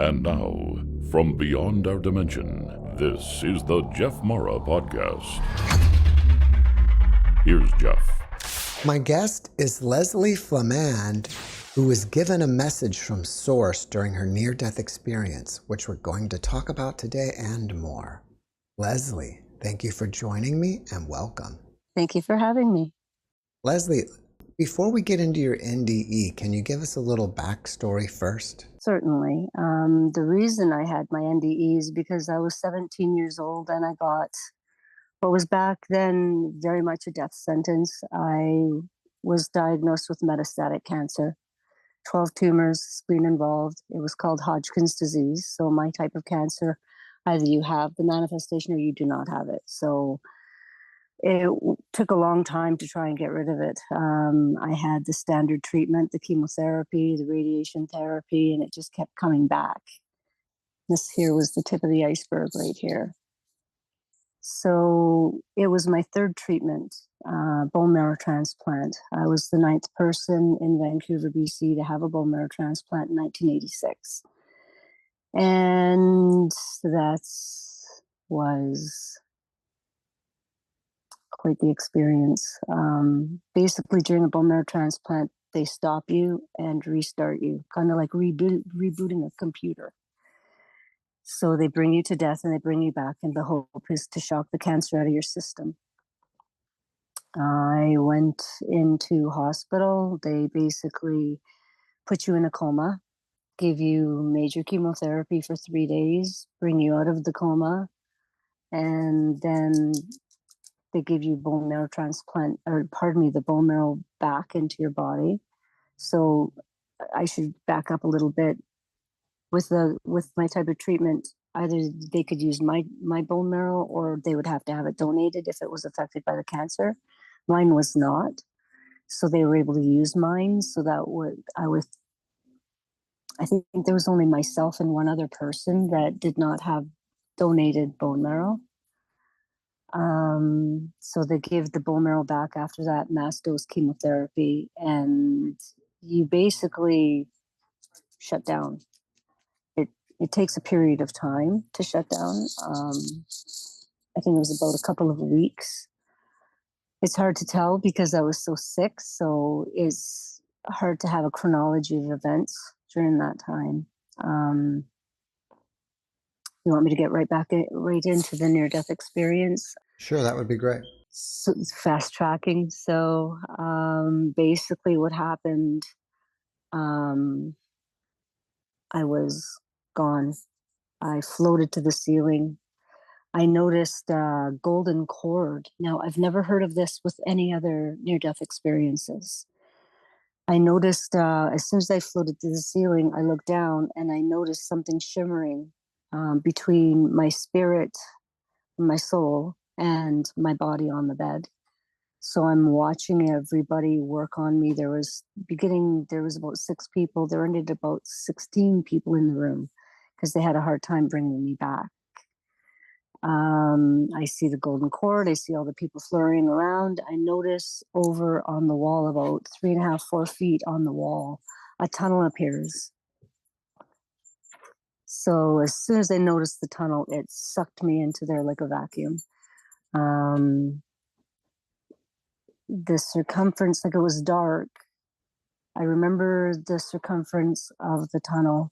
And now, from beyond our dimension, this is the JeffMara podcast. Here's Jeff. My guest is Leslie Flamand, who was given a message from Source during her near-death experience, which we're going to talk about today and more. Leslie, thank you for joining me and welcome. Thank you for having me. Leslie, before we get into your NDE, can you give us a little backstory first? Certainly. The reason I had my NDE is because I was 17 years old and I got what was back then very much a death sentence. I was diagnosed with metastatic cancer, 12 tumors, spleen involved. It was called Hodgkin's disease. So my type of cancer, either you have the manifestation or you do not have it. So it took a long time to try and get rid of it. I had the standard treatment, the chemotherapy, the radiation therapy, and it just kept coming back. This here was the tip of the iceberg right here. So it was my third treatment, bone marrow transplant. I was the 9th person in Vancouver, BC to have a bone marrow transplant in 1986. And that was quite the experience. Basically, during a bone marrow transplant, they stop you and restart you, kind of like rebooting a computer. So they bring you to death and they bring you back, and the hope is to shock the cancer out of your system. I went into hospital. They basically put you in a coma, give you major chemotherapy for 3 days, bring you out of the coma, and then they give you bone marrow transplant, the bone marrow back into your body. So I should back up a little bit. With my type of treatment, either they could use my bone marrow or they would have to have it donated if it was affected by the cancer. Mine was not. So they were able to use mine. So I think there was only myself and one other person that did not have donated bone marrow. So they give the bone marrow back after that mass dose chemotherapy, and you basically shut down. It takes a period of time to shut down. I think it was about a couple of weeks. It's hard to tell because I was so sick, so it's hard to have a chronology of events during that time. You want me to get right into the near-death experience? Sure, that would be great. So it's fast tracking. So basically what happened, I was gone. I floated to the ceiling. I noticed a golden cord. Now, I've never heard of this with any other near-death experiences. I noticed as soon as I floated to the ceiling, I looked down and I noticed something shimmering between my spirit, my soul, and my body on the bed. So I'm watching everybody work on me. There was about 6 people. There ended about 16 people in the room because they had a hard time bringing me back. I see the golden cord. I see all the people flurrying around. I notice over on the wall, about 3.5, 4 feet on the wall, a tunnel appears. So as soon as I noticed the tunnel, it sucked me into there like a vacuum. The circumference, like it was dark. I remember the circumference of the tunnel.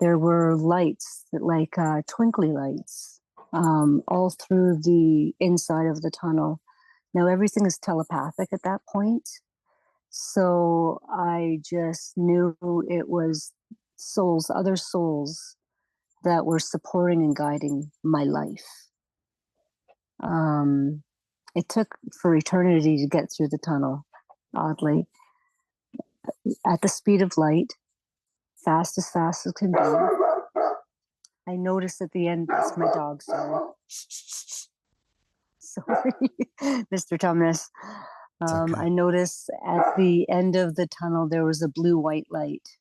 There were lights, like twinkly lights, all through the inside of the tunnel. Now everything is telepathic at that point. So I just knew it was other souls that were supporting and guiding my life. It took for eternity to get through the tunnel, oddly. At the speed of light, fast as can be. I noticed at the end, that's my dog, sorry. Sorry, Mr. Thomas. Okay. I noticed at the end of the tunnel, there was a blue-white light.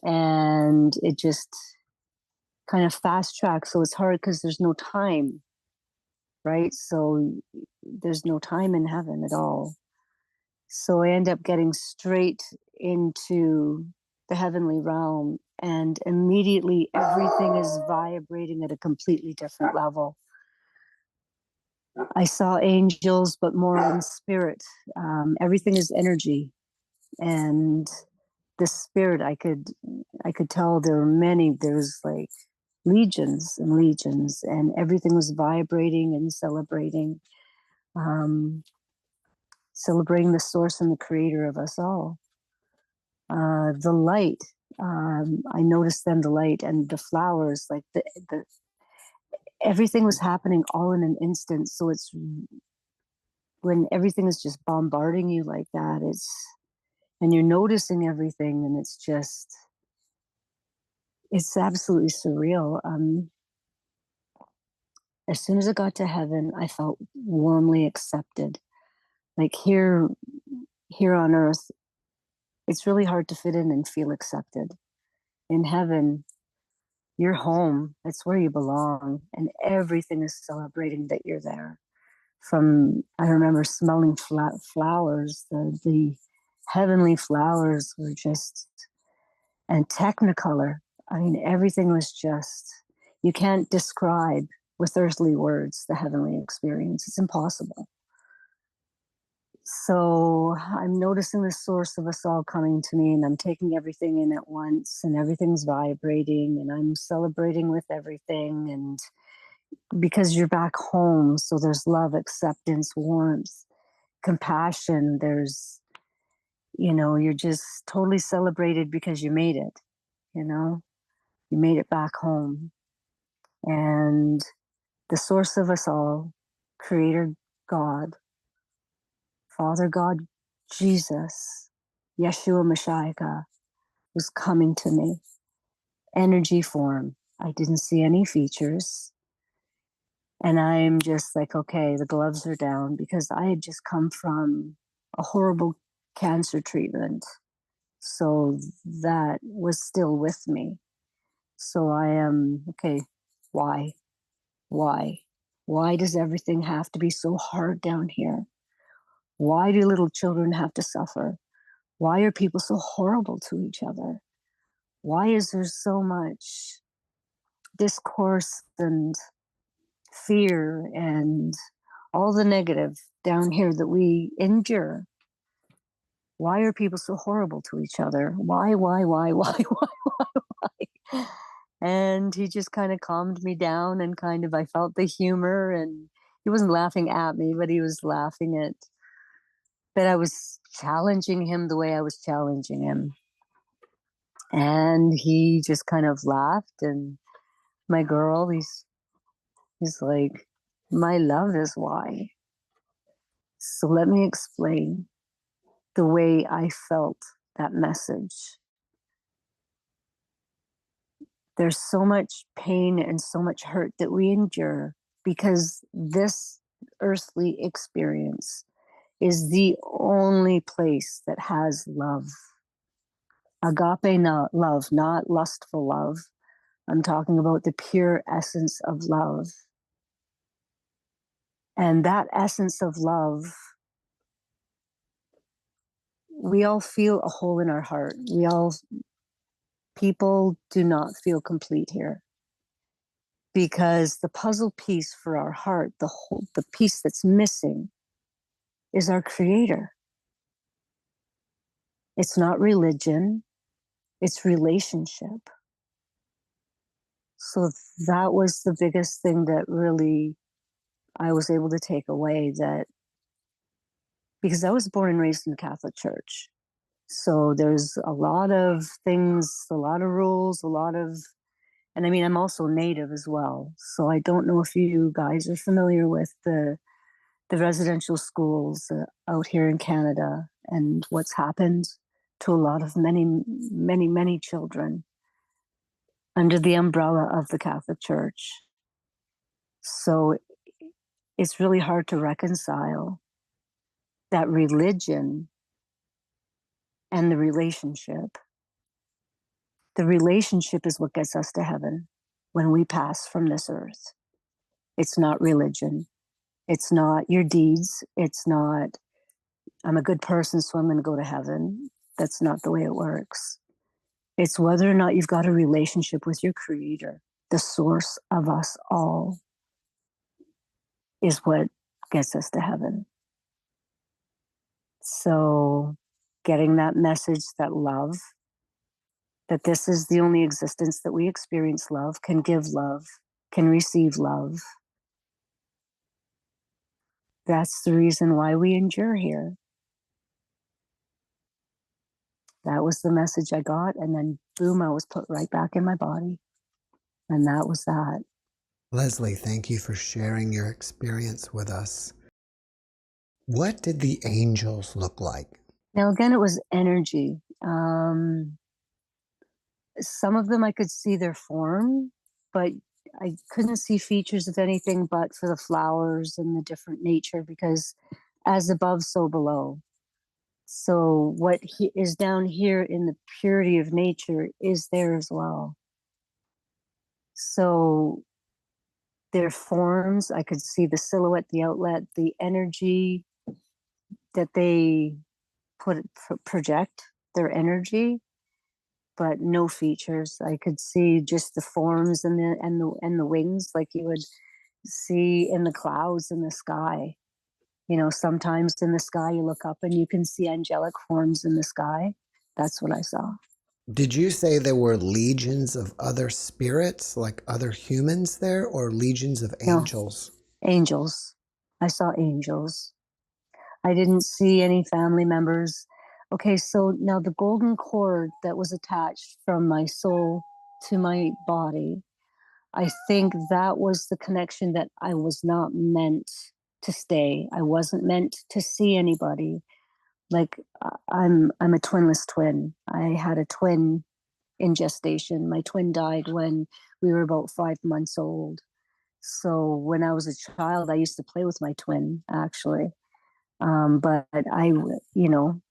And it just kind of fast tracks. So it's hard because there's no time, right? So there's no time in heaven at all. So I end up getting straight into the heavenly realm, and immediately everything is vibrating at a completely different level. I saw angels, but more in spirit. Everything is energy, and the spirit, I could tell there were many. There's like legions and legions, and everything was vibrating and um, celebrating the source and the creator of us all. The light, I noticed then the light and the flowers, like the everything was happening all in an instant. So it's when everything is just bombarding you like that, and you're noticing everything, and it's absolutely surreal. As soon as I got to heaven, I felt warmly accepted. Like here on earth, it's really hard to fit in and feel accepted. In heaven, you're home. It's where you belong, and everything is celebrating that you're there. From I remember smelling flowers. The heavenly flowers were just and Technicolor. I mean, everything was just you can't describe with earthly words the heavenly experience. It's impossible. So I'm noticing the source of us all coming to me, and I'm taking everything in at once, and everything's vibrating, and I'm celebrating with everything. And because you're back home, so there's love, acceptance, warmth, compassion. You're just totally celebrated because you made it, you know, you made it back home. And the source of us all, Creator God, Father God, Jesus, Yeshua Mashiach, was coming to me. Energy form. I didn't see any features. And I'm just like, okay, the gloves are down because I had just come from a horrible cancer treatment. So that was still with me. So I am, okay, why? Why? Why does everything have to be so hard down here? Why do little children have to suffer? Why are people so horrible to each other? Why is there so much discourse and fear and all the negative down here that we endure? Why are people so horrible to each other? Why, why? And he just kind of calmed me down, and kind of I felt the humor, and he wasn't laughing at me, but he was laughing at that I was challenging him the way I was challenging him. And he just kind of laughed, and my girl, he's like, my love is why. So let me explain the way I felt that message. There's so much pain and so much hurt that we endure because this earthly experience is the only place that has love. Agape love, not lustful love. I'm talking about the pure essence of love. And that essence of love, we all feel a hole in our heart. People do not feel complete here because the puzzle piece for our heart, the piece that's missing is our creator. It's not religion, it's relationship. So that was the biggest thing that really I was able to take away, that because I was born and raised in the Catholic Church. So there's a lot of things, a lot of rules, and I mean, I'm also Native as well. So I don't know if you guys are familiar with the residential schools out here in Canada and what's happened to a lot of many children under the umbrella of the Catholic Church. So it's really hard to reconcile that religion and the relationship. The relationship is what gets us to heaven when we pass from this earth. It's not religion. It's not your deeds. It's not, I'm a good person, so I'm going to go to heaven. That's not the way it works. It's whether or not you've got a relationship with your creator, the source of us all, is what gets us to heaven. So getting that message, that love, that this is the only existence that we experience love, can give love, can receive love. That's the reason why we endure here. That was the message I got. And then boom, I was put right back in my body. And that was that. Leslie, thank you for sharing your experience with us. What did the angels look like? Now, again, it was energy. Some of them I could see their form, but I couldn't see features of anything but for the flowers and the different nature, because as above, so below. So what is down here in the purity of nature is there as well. So their forms, I could see the silhouette, the outlet, the energy that they project, their energy, but no features. I could see just the forms and the wings, like you would see in the clouds in the sky. You know, sometimes in the sky you look up and you can see angelic forms in the sky. That's what I saw. Did you say there were legions of other spirits, like other humans there, or legions of No, angels? angels. I saw angels. I didn't see any family members. Okay, so now the golden cord that was attached from my soul to my body, I think that was the connection that I was not meant to stay. I wasn't meant to see anybody. Like I'm a twinless twin. I had a twin in gestation. My twin died when we were about 5 months old. So when I was a child, I used to play with my twin, actually. But I, you know,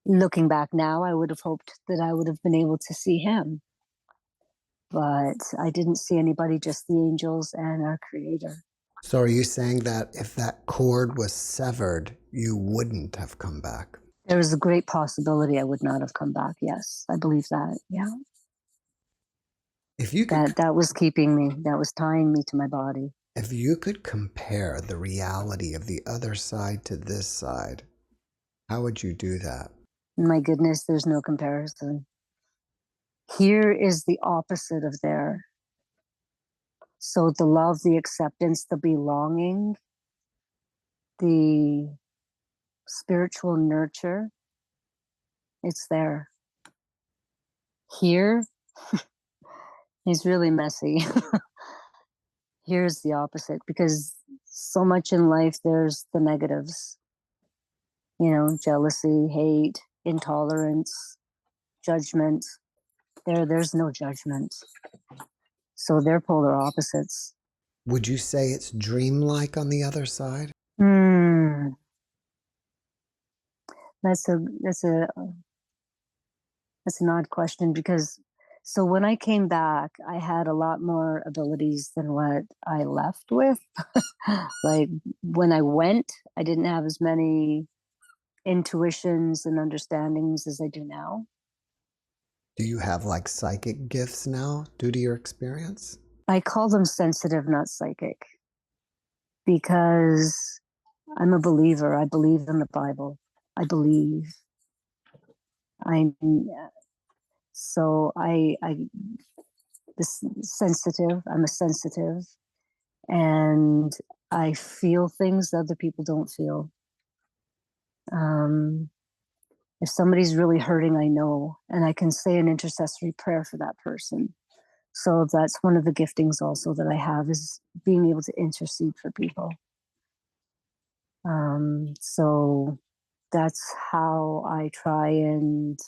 looking back now, I would have hoped that I would have been able to see him. But I didn't see anybody, just the angels and our creator. So are you saying that if that cord was severed, you wouldn't have come back? There was a great possibility I would not have come back. Yes, I believe that. Yeah. If you could, That was keeping me, that was tying me to my body. if you could compare the reality of the other side to this side, how would you do that? My goodness, there's no comparison. Here is the opposite of there. So the love, the acceptance, the belonging, the spiritual nurture, it's there. Here is really messy. Here's the opposite, because so much in life there's the negatives, you know, jealousy, hate, intolerance, judgment. There's no judgment. So they're polar opposites. Would you say it's dreamlike on the other side? Hmm. That's a that's a that's an odd question, because so when I came back, I had a lot more abilities than what I left with. Like when I went, I didn't have as many intuitions and understandings as I do now. Do you have like psychic gifts now due to your experience? I call them sensitive, not psychic, because I'm a believer. I believe in the Bible. I believe. I'm so I this sensitive. I'm a sensitive, and I feel things that other people don't feel. Um, if somebody's really hurting, I know, and I can say an intercessory prayer for that person. So that's one of the giftings also that I have, is being able to intercede for people. So that's how I try and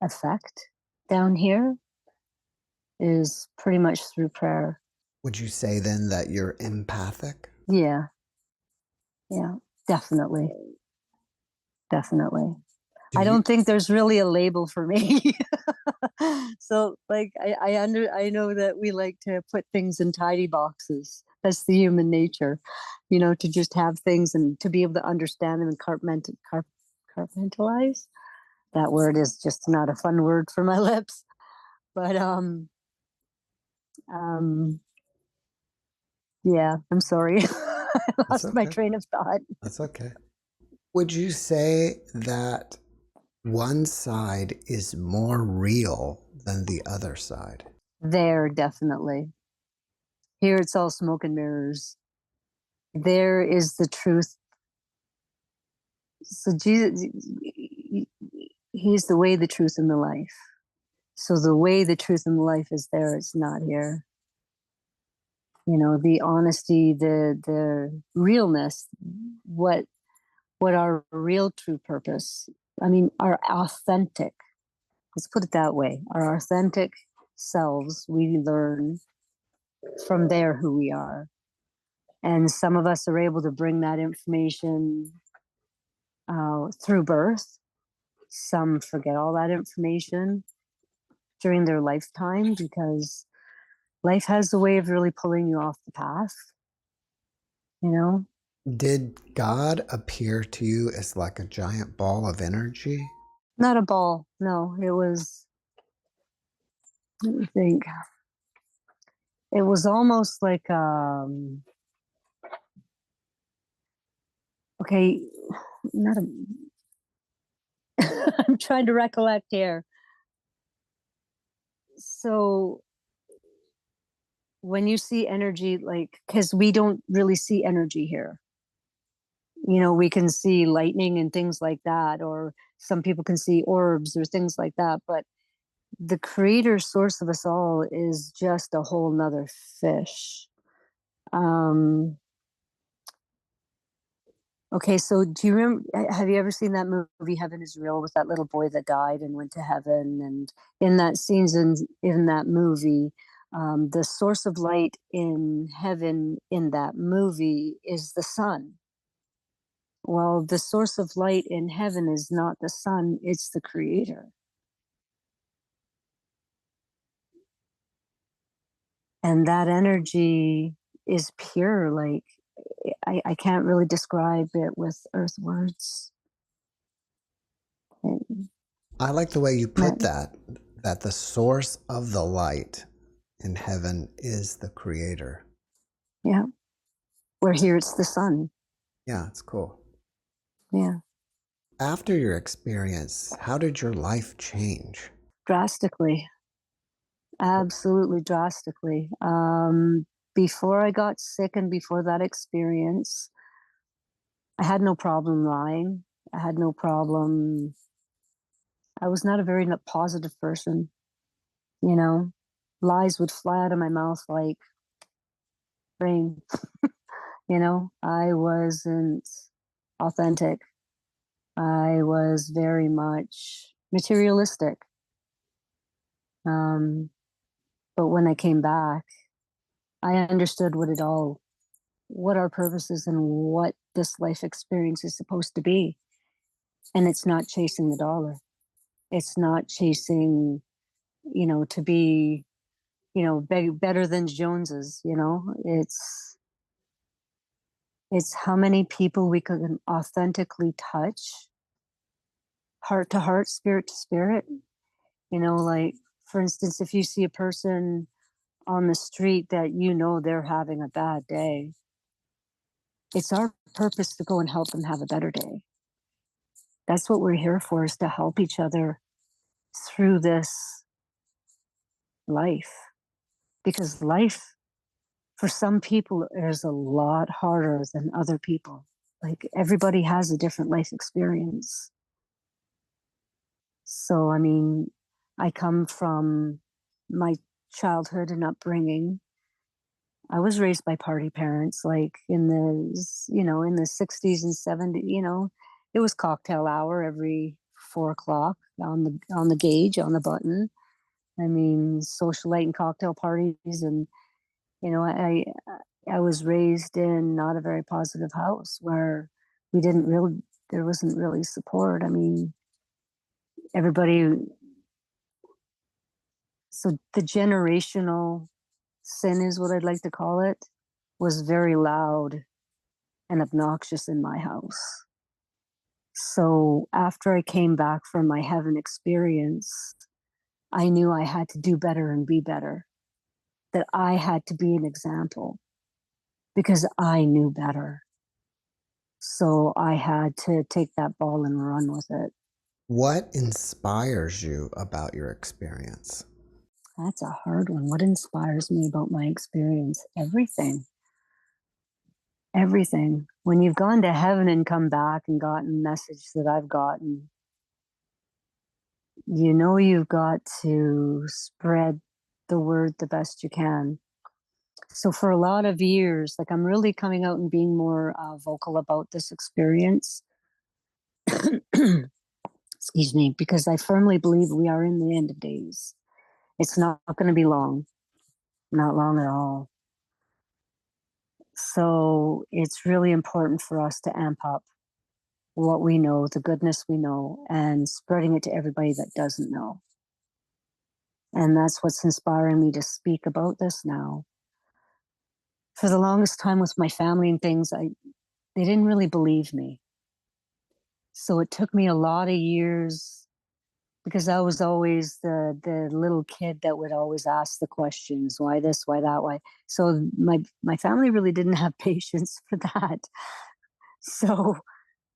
affect down here, is pretty much through prayer. Would you say then that you're empathic? Yeah, yeah, definitely, definitely. Do I you don't think there's really a label for me. So like I know that we like to put things in tidy boxes. That's the human nature, you know, to just have things and to be able to understand them and compartmentalize. That word is just not a fun word for my lips. But um, yeah, I'm sorry. I That's lost my okay. train of thought. That's okay. Would you say that one side is more real than the other side? There, definitely. Here, it's all smoke and mirrors. There is the truth. So Jesus, he's the way, the truth, and the life. So the way, the truth, and the life is there. It's not here. The honesty, the realness, what our real true purpose. I mean, our authentic. Let's put it that way. Our authentic selves. We learn from there who we are, and some of us are able to bring that information through birth. Some forget all that information during their lifetime because life has a way of really pulling you off the path, you know? Did God appear to you as like a giant ball of energy? Not a ball. No, it was, let me think. It was almost like, okay, not a, I'm trying to recollect here. So when you see energy, like, because we don't really see energy here. We can see lightning and things like that, or some people can see orbs or things like that. But the creator source of us all is just a whole nother fish. Um, okay, so do you remember? Have you ever seen that movie Heaven is Real with that little boy that died and went to heaven? And in that season, in that movie, the source of light in heaven in that movie is the sun. Well, the source of light in heaven is not the sun, it's the creator. And that energy is pure. Like, I can't really describe it with earth words. And I like the way you put that- that the source of the light in heaven is the creator. yeah, where here it's the sun. Yeah, it's cool. Yeah, After your experience, how did your life change? drastically, absolutely drastically. Before I got sick and before that experience, I had no problem lying. I had no problem. I was not a very positive person, you know. Lies would fly out of my mouth like rain. I wasn't authentic. I was very much materialistic. Um, but when I came back, I understood what our purpose is and what this life experience is supposed to be. And it's not chasing the dollar. It's not chasing, to be, better than Joneses. It's how many people we can authentically touch, heart to heart, spirit to spirit. Like, for instance, if you see a person on the street that they're having a bad day, it's our purpose to go and help them have a better day. That's what we're here for, is to help each other through this life. Because life, for some people, is a lot harder than other people. Like, everybody has a different life experience. So, I mean, I come from my childhood and upbringing. I was raised by party parents, like in the 60s and 70s. It was cocktail hour every 4 o'clock on the gauge, on the button. I mean, socialite and cocktail parties. And you know, I was raised in not a very positive house where we didn't really there wasn't really support. I mean, everybody. So the generational sin is what I'd like to call it, was very loud and obnoxious in my house. So after I came back from my heaven experience, I knew I had to do better and be better, that I had to be an example because I knew better. So I had to take that ball and run with it. What inspires you about your experience? That's a hard one. What inspires me about my experience? Everything. Everything. When you've gone to heaven and come back and gotten message that I've gotten, you know you've got to spread the word the best you can. So for a lot of years, like I'm really coming out and being more vocal about this experience. Excuse me, because I firmly believe we are in the end of days. It's not going to be long, not long at all. So it's really important for us to amp up what we know, the goodness we know, and spreading it to everybody that doesn't know. And that's what's inspiring me to speak about this now. For the longest time with my family and things, they didn't really believe me. So it took me a lot of years because I was always the little kid that would always ask the questions, why this, why that, why. So my family really didn't have patience for that. So,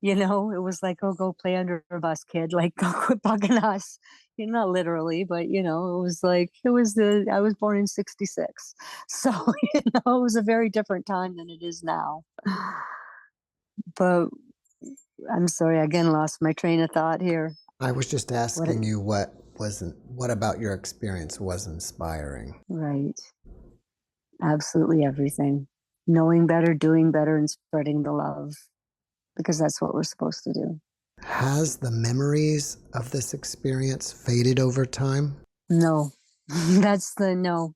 it was like, oh, go play under a bus, kid. Like, go quit bugging us. Not literally, but it was like I was born in '66. So, it was a very different time than it is now. But I'm sorry, I again lost my train of thought here. I was just What it, asking you what about your experience was inspiring? right. Absolutely everything. Knowing better, doing better, and spreading the love because that's what we're supposed to do. Has the memories of this experience faded over time? No, that's the no.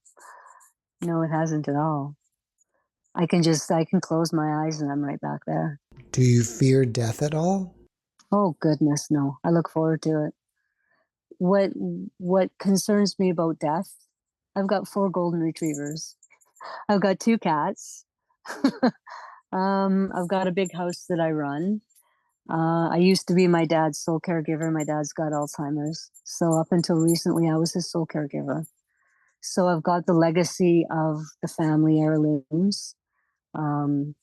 No, it hasn't at all. I can close my eyes and I'm right back there. Do you fear death at all? Oh goodness, no. I look forward to it. What what concerns me about death? I've got 4 golden retrievers. I've got 2 cats. I've got a big house that I run. I used to be my dad's sole caregiver. My dad's got Alzheimer's. So up until recently, I was his sole caregiver. So I've got the legacy of the family heirlooms. Um,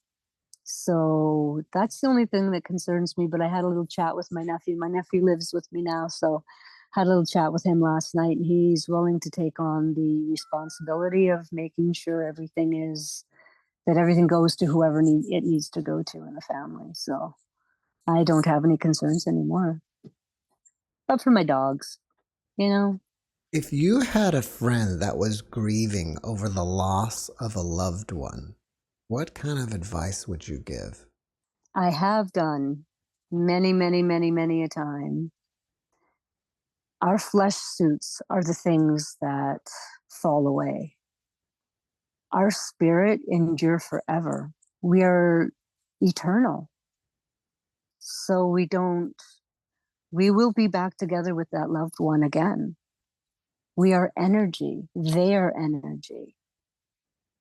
so that's the only thing that concerns me. But I had a little chat with my nephew. My nephew lives with me now. So had a little chat with him last night, and he's willing to take on the responsibility of making sure everything goes to whoever it needs to go to in the family. So I don't have any concerns anymore. But for my dogs, you know, If you had a friend that was grieving over the loss of a loved one, what kind of advice would you give? I have done many, many, many, many a time. Our flesh suits are the things that fall away. Our spirit endure forever. We are eternal. So we will be back together with that loved one again. We are energy. They are energy.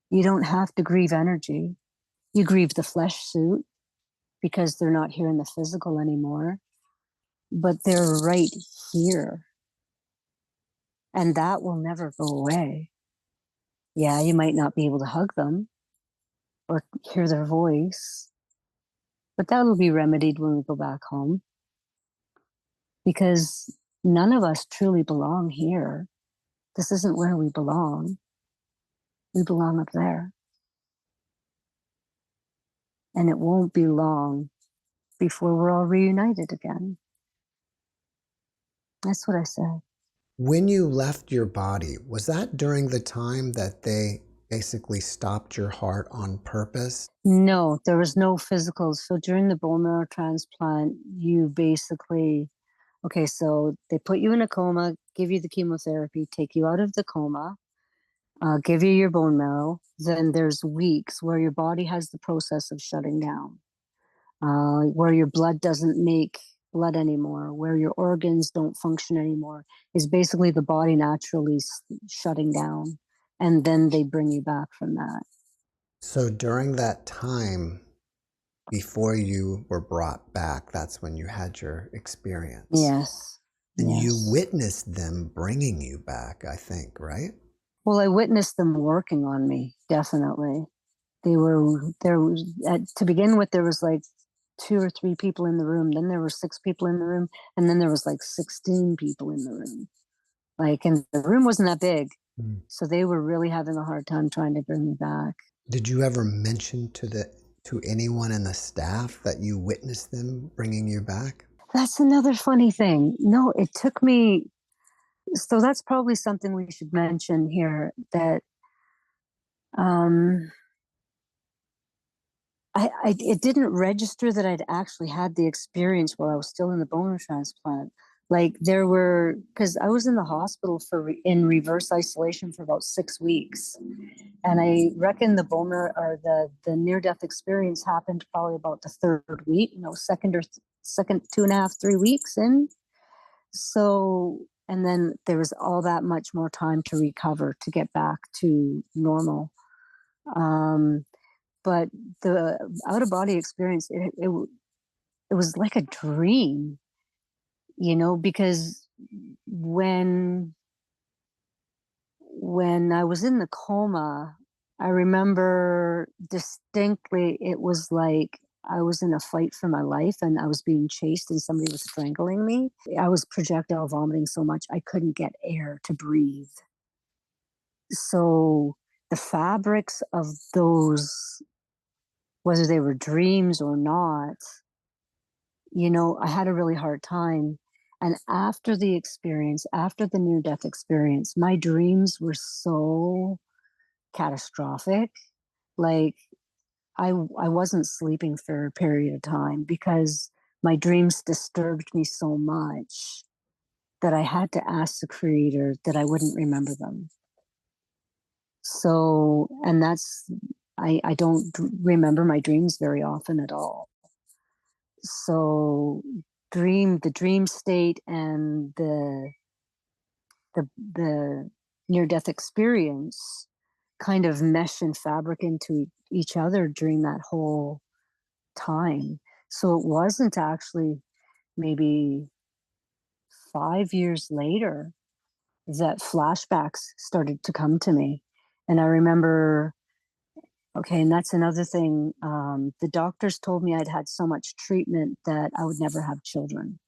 You don't have to grieve energy. You grieve the flesh suit because they're not here in the physical anymore, but they're right here. And that will never go away. Yeah, you might not be able to hug them or hear their voice, but that'll be remedied when we go back home because none of us truly belong here. This isn't where we belong. We belong up there. And it won't be long before we're all reunited again. That's what I said. When you left your body, was that during the time that they basically stopped your heart on purpose? No, there was no physical. So during the bone marrow transplant, you basically, okay, so they put you in a coma, give you the chemotherapy, take you out of the coma, give you your bone marrow. Then there's weeks where your body has the process of shutting down, where your blood doesn't make blood anymore, where your organs don't function anymore. Is basically the body naturally shutting down. And then they bring you back from that. So during that time, before you were brought back, that's when you had your experience. Yes. And you Yes. witnessed them bringing you back, I think, right? Well, I witnessed them working on me, definitely. They were there was to begin with, there was like 2 or 3 people in the room, then there were 6 people in the room, and then there was like 16 people in the room. Like, and the room wasn't that big. Mm. So they were really having a hard time trying to bring me back. Did you ever mention to anyone in the staff that you witnessed them bringing you back? That's another funny thing. No, it took me, so that's probably something we should mention here, that um it didn't register that I'd actually had the experience while I was still in the bone transplant. Like, there were, because I was in the hospital in reverse isolation for about 6 weeks, and I reckon the bone or the near death experience happened probably about the third week, second 2.5, 3 weeks in. So, and then there was all that much more time to recover to get back to normal. Um, but the out of body experience, it was like a dream, because when I was in the coma, I remember distinctly it was like I was in a fight for my life and I was being chased and somebody was strangling me. I was projectile vomiting so much I couldn't get air to breathe. So the fabrics of those, whether they were dreams or not, I had a really hard time. And after the experience, after the near death experience, my dreams were so catastrophic. Like, I wasn't sleeping for a period of time because my dreams disturbed me so much that I had to ask the creator that I wouldn't remember them. So, and I don't remember my dreams very often at all. So, the dream state and the near death experience kind of mesh and fabric into each other during that whole time. So it wasn't actually maybe 5 years later that flashbacks started to come to me. And I remember, okay, and that's another thing. The doctors told me I'd had so much treatment that I would never have children.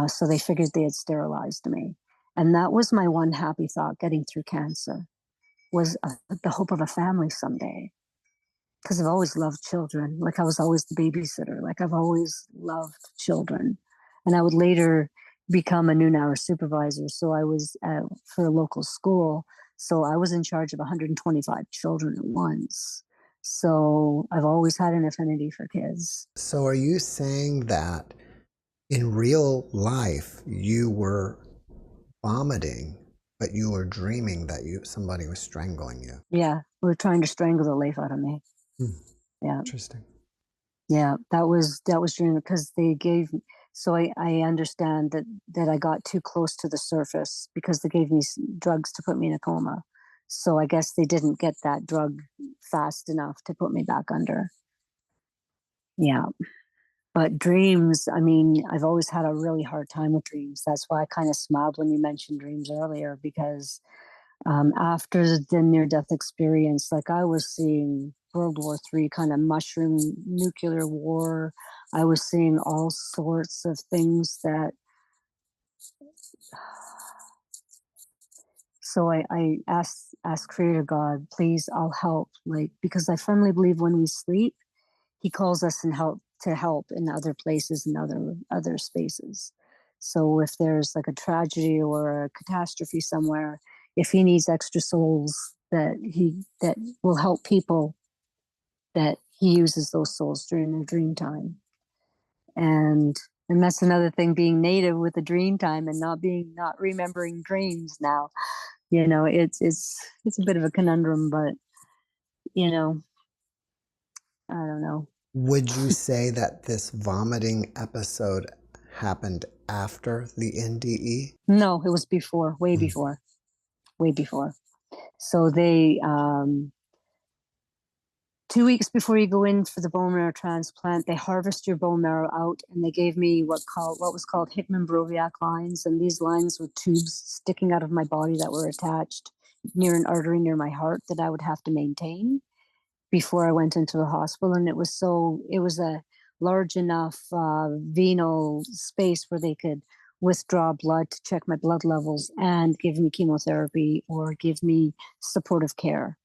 So they figured they had sterilized me. And that was my one happy thought getting through cancer, was the hope of a family someday. Because I've always loved children. Like, I was always the babysitter. Like, I've always loved children. And I would later become a noon hour supervisor. So I was for a local school. So I was in charge of 125 children at once. So I've always had an affinity for kids. So are you saying that in real life you were vomiting, but you were dreaming that somebody was strangling you? Yeah. They were trying to strangle the life out of me. Hmm. Yeah. Interesting. Yeah, that was during, because they gave. So I understand that I got too close to the surface because they gave me drugs to put me in a coma. So I guess they didn't get that drug fast enough to put me back under. Yeah, but dreams. I mean, I've always had a really hard time with dreams. That's why I kind of smiled when you mentioned dreams earlier, because after the near death experience, like, I was seeing World War III kind of mushroom nuclear war. I was seeing all sorts of things that. So I asked Creator God, please, I'll help. Like, because I firmly believe when we sleep, He calls us and help in other places and other spaces. So if there's like a tragedy or a catastrophe somewhere, if He needs extra souls that will help people, that He uses those souls during their dream time. And that's another thing, being native with the dream time and not remembering dreams now. It's a bit of a conundrum, but you know, I don't know. Would you say that this vomiting episode happened after the NDE? No, it was before, way Hmm. before, way before. So they 2 weeks before you go in for the bone marrow transplant, they harvest your bone marrow out, and they gave me what was called Hickman-Broviac lines, and these lines were tubes sticking out of my body that were attached near an artery near my heart that I would have to maintain before I went into the hospital. And it was a large enough venal space where they could withdraw blood to check my blood levels and give me chemotherapy or give me supportive care.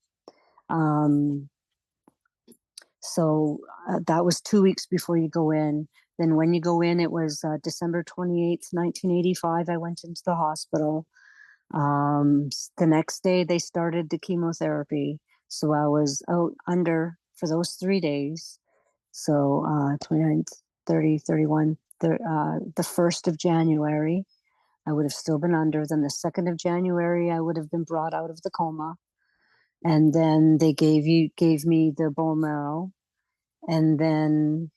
So that was 2 weeks before you go in. Then when you go in, it was December 28th, 1985. I went into the hospital. The next day, they started the chemotherapy. So I was out under for those 3 days. So 29, 30, 31, the 1st of January, I would have still been under. Then the 2nd of January, I would have been brought out of the coma. And then they gave me the bone marrow. And then,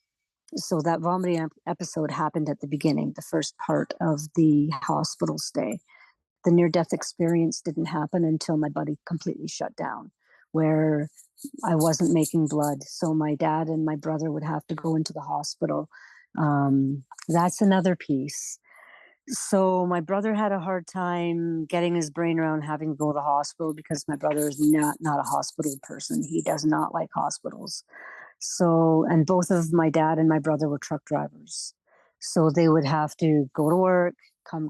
so that vomiting episode happened at the beginning, the first part of the hospital stay. The near-death experience didn't happen until my body completely shut down, where I wasn't making blood. So my dad and my brother would have to go into the hospital. That's another piece. So my brother had a hard time getting his brain around having to go to the hospital because my brother is not a hospital person. He does not like hospitals. So, and both of my dad and my brother were truck drivers. So they would have to go to work,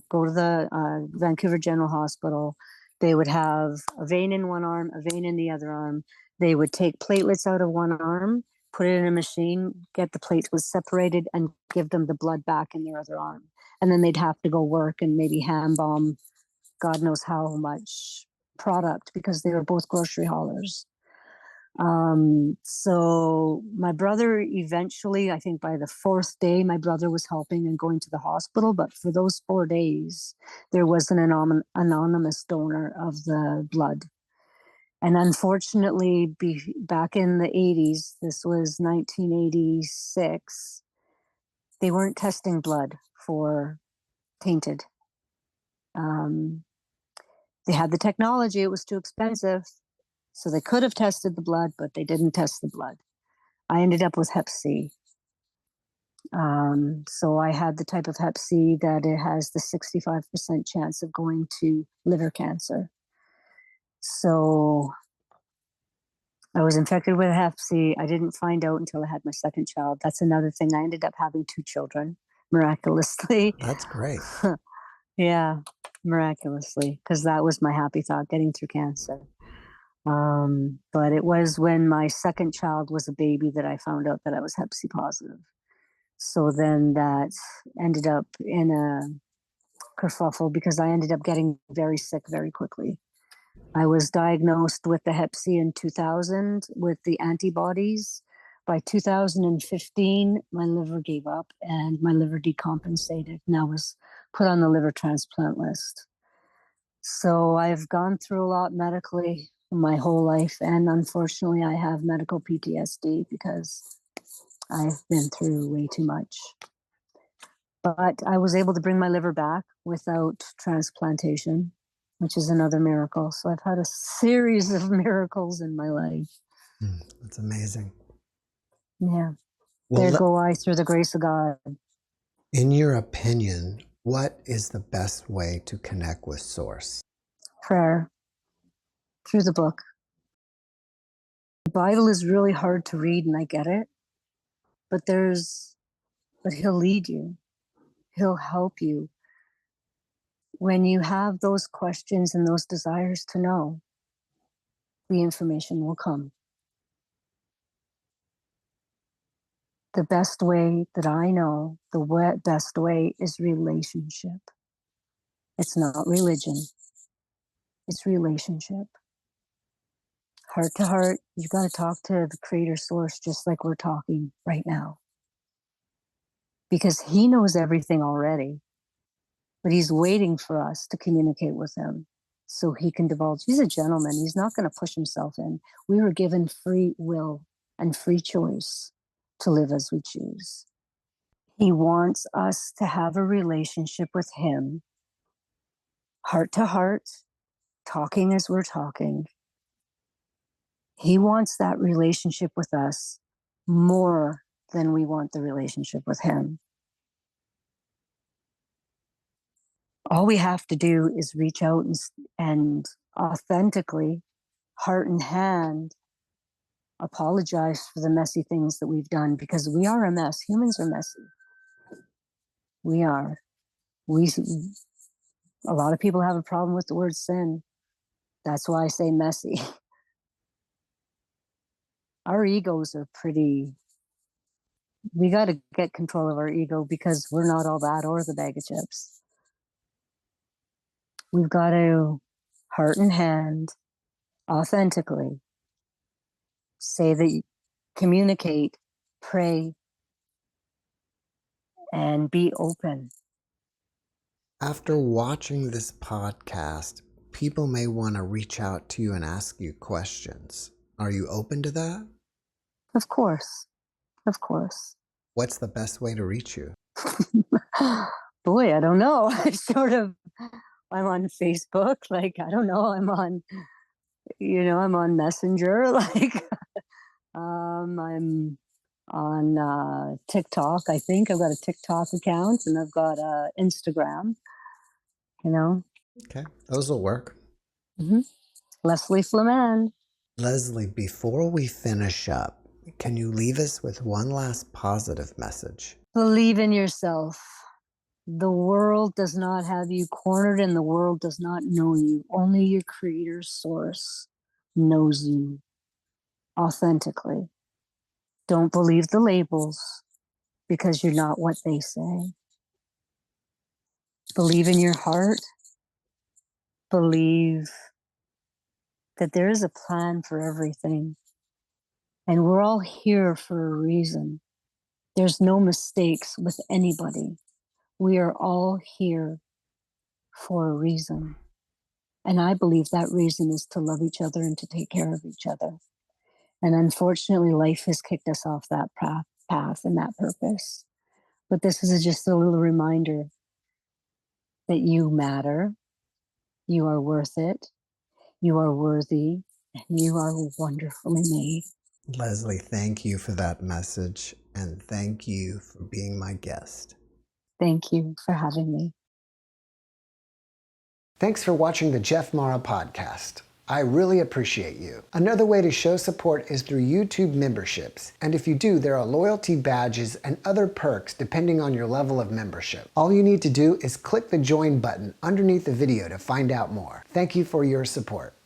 go to the Vancouver General Hospital. They would have a vein in one arm, a vein in the other arm. They would take platelets out of one arm, put it in a machine, get the platelets separated, and give them the blood back in their other arm. And then they'd have to go work and maybe hand bomb God knows how much product because they were both grocery haulers. So my brother eventually, I think by the 4th day, my brother was helping and going to the hospital. But for those 4 days, there was an anonymous donor of the blood. And unfortunately, back in the 80s, this was 1986, they weren't testing blood for tainted. They had the technology, it was too expensive. So they could have tested the blood, but they didn't test the blood. I ended up with Hep C. So I had the type of Hep C that it has the 65% chance of going to liver cancer. So I was infected with Hep C. I didn't find out until I had my second child. That's another thing. I ended up having 2 children, miraculously. That's great. Yeah, miraculously, because that was my happy thought, getting through cancer. But it was when my second child was a baby that I found out that I was Hep C positive. So then that ended up in a kerfuffle because I ended up getting very sick very quickly. I was diagnosed with the Hep C in 2000 with the antibodies. By 2015, my liver gave up and my liver decompensated and I was put on the liver transplant list. So I've gone through a lot medically my whole life. And unfortunately, I have medical PTSD because I've been through way too much. But I was able to bring my liver back without transplantation, which is another miracle. So I've had a series of miracles in my life. That's amazing. Yeah. Well, There go I through the grace of God. in your opinion, what is the best way to connect with Source? Prayer through the book. The Bible is really hard to read, and I get it. But He'll lead you. He'll help you. When you have those questions and those desires to know, the information will come. The best way that I know, the best way is relationship. It's not religion. It's relationship. Heart to heart, you've got to talk to the creator source just like we're talking right now. Because he knows everything already, but he's waiting for us to communicate with him so he can divulge. He's a gentleman. He's not going to push himself in. We were given free will and free choice to live as we choose. He wants us to have a relationship with him, heart to heart, talking as we're talking, He wants that relationship with us more than we want the relationship with him. All we have to do is reach out and authentically, heart and hand, apologize for the messy things that we've done, because we are a mess. Humans are messy. We are. We A lot of people have a problem with the word sin. That's why I say messy. Our egos are pretty. We got to get control of our ego, because we're not all that or the bag of chips. We've got to heart and hand, authentically say that, communicate, pray, and be open. After watching this podcast, people may want to reach out to you and ask you questions. Are you open to that? Of course. Of course. What's the best way to reach you? Boy, I don't know. I'm on Facebook. Like, I don't know. I'm on Messenger. I'm on TikTok. I think I've got a TikTok account, and I've got Instagram. Okay, those will work. Mm-hmm. Leslie Flamand. Leslie, before we finish up, can you leave us with one last positive message? Believe in yourself. The world does not have you cornered, and the world does not know you. Only your creator source knows you authentically. Don't believe the labels, because you're not what they say. Believe in your heart. Believe that there is a plan for everything. And we're all here for a reason. There's no mistakes with anybody. We are all here for a reason. And I believe that reason is to love each other and to take care of each other. And unfortunately, life has kicked us off that path and that purpose. But this is just a little reminder that you matter, you are worth it, you are worthy, and you are wonderfully made. Leslie, thank you for that message, and thank you for being my guest. Thank you for having me. Thanks for watching the JeffMara podcast. I really appreciate you. Another way to show support is through YouTube memberships. And if you do, there are loyalty badges and other perks depending on your level of membership. All you need to do is click the join button underneath the video to find out more. Thank you for your support.